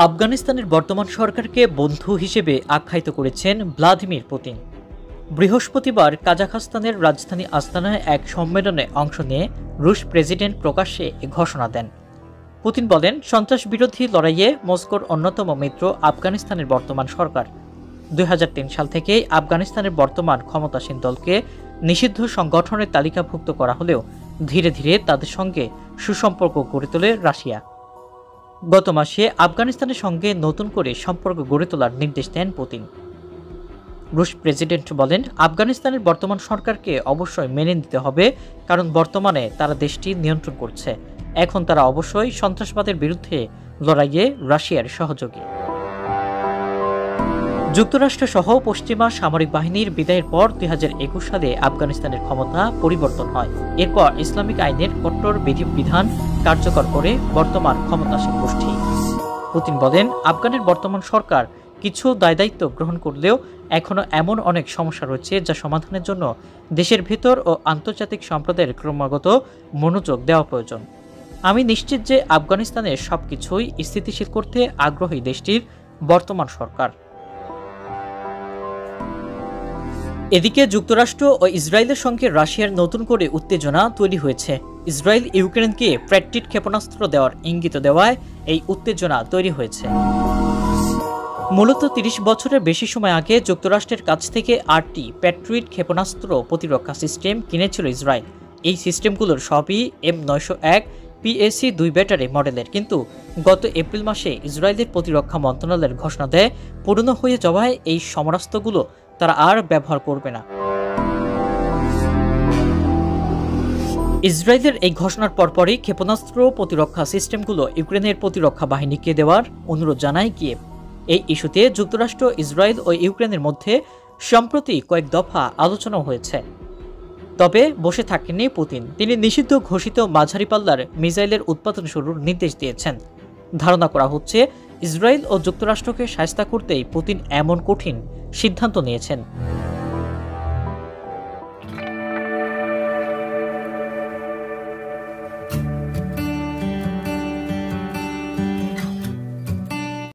আফগানিস্তানের বর্তমান সরকারকে বন্ধু হিসেবে আখ্যায়িত করেছেন ভ্লাদিমির পুতিন। বৃহস্পতিবার কাজাখস্তানের রাজধানী আস্তানায় এক সম্মেলনে অংশ নিয়ে রুশ প্রেসিডেন্ট প্রকাশ্যে এ ঘোষণা দেন। পুতিন বলেন, সন্ত্রাস বিরোধী লড়াইয়ে মস্কোর অন্যতম মিত্র আফগানিস্তানের বর্তমান সরকার। 2003 সাল থেকে আফগানিস্তানের বর্তমান ক্ষমতাসীন দলকে নিষিদ্ধ সংগঠনের তালিকাভুক্ত করা হলেও ধীরে ধীরে তাদের সঙ্গে সুসম্পর্ক গড়ে তোলে রাশিয়া। গত মাসে আফগানিস্তানের সঙ্গে নতুন করে সম্পর্ক গড়ে তোলার নির্দেশ দেন পুতিন। রুশ প্রেসিডেন্ট বলেন, আফগানিস্তানের বর্তমান সরকারকে অবশ্যই মেনে নিতে হবে, কারণ বর্তমানে তারা দেশটি নিয়ন্ত্রণ করছে। এখন তারা অবশ্যই সন্ত্রাসবাদের বিরুদ্ধে লড়াইয়ে রাশিয়ার সহযোগী। যুক্তরাষ্ট্র সহ পশ্চিমা সামরিক বাহিনীর বিদায়ের পর 2021 সালে আফগানিস্তানের ক্ষমতা পরিবর্তন হয়। এরপর ইসলামিক আইনের কঠোর বিধিবিধান কার্যকর করে বর্তমান ক্ষমতাসীন গোষ্ঠী। পুতিন বলেন, আফগানের বর্তমান সরকার কিছু দায়িত্ব গ্রহণ করলেও এখনও এমন অনেক সমস্যা রয়েছে যা সমাধানের জন্য দেশের ভেতর ও আন্তর্জাতিক সম্প্রদায়ের ক্রমাগত মনোযোগ দেওয়া প্রয়োজন। আমি নিশ্চিত যে আফগানিস্তানের সবকিছুই স্থিতিশীল করতে আগ্রহী দেশটির বর্তমান সরকার। এদিকে যুক্তরাষ্ট্র ও ইসরায়েলের সঙ্গে রাশিয়ার নতুন করে উত্তেজনা তৈরি হয়েছে। ইসরায়েল ইউক্রেনকে প্যাট্রিয়ট ক্ষেপণাস্ত্র দেওয়ার ইঙ্গিত দেওয়ায় এই উত্তেজনা তৈরি হয়েছে। মূলত 30 বছরের বেশি সময় আগে যুক্তরাষ্ট্রের কাছ থেকে 8টি প্যাট্রিয়ট ক্ষেপণাস্ত্র প্রতিরক্ষা সিস্টেম কিনেছিল ইসরায়েল। এই সিস্টেমগুলোর সবই M901 PAC-2 ব্যাটারি মডেলের, কিন্তু গত এপ্রিল মাসে ইসরায়েলের প্রতিরক্ষা মন্ত্রণালয়ের ঘোষণা দেয়, পুরনো হয়ে যাওয়ায় এই সমরাস্ত্রগুলো তারা আর ব্যবহার করবে না। ইসরায়েলের এই ঘোষণার পরপরই ক্ষেপণাস্ত্র প্রতিরক্ষা সিস্টেমগুলো ইউক্রেনের প্রতিরক্ষা বাহিনীকে দেওয়ার অনুরোধ জানায় কিয়েভ। এই ইস্যুতে যুক্তরাষ্ট্র, ইসরায়েল ও ইউক্রেনের মধ্যে সম্প্রতি কয়েক দফা আলোচনা হয়েছে। তবে বসে থাকেননি পুতিন। তিনি নিষিদ্ধ ঘোষিত মাঝারি পাল্লার মিসাইলের উৎপাদন শুরুর নির্দেশ দিয়েছেন। ধারণা করা হচ্ছে, ইসরায়েল ও যুক্তরাষ্ট্রকে শায়েস্তা করতেই পুতিন এমন কঠিন সিদ্ধান্ত নিয়েছেন।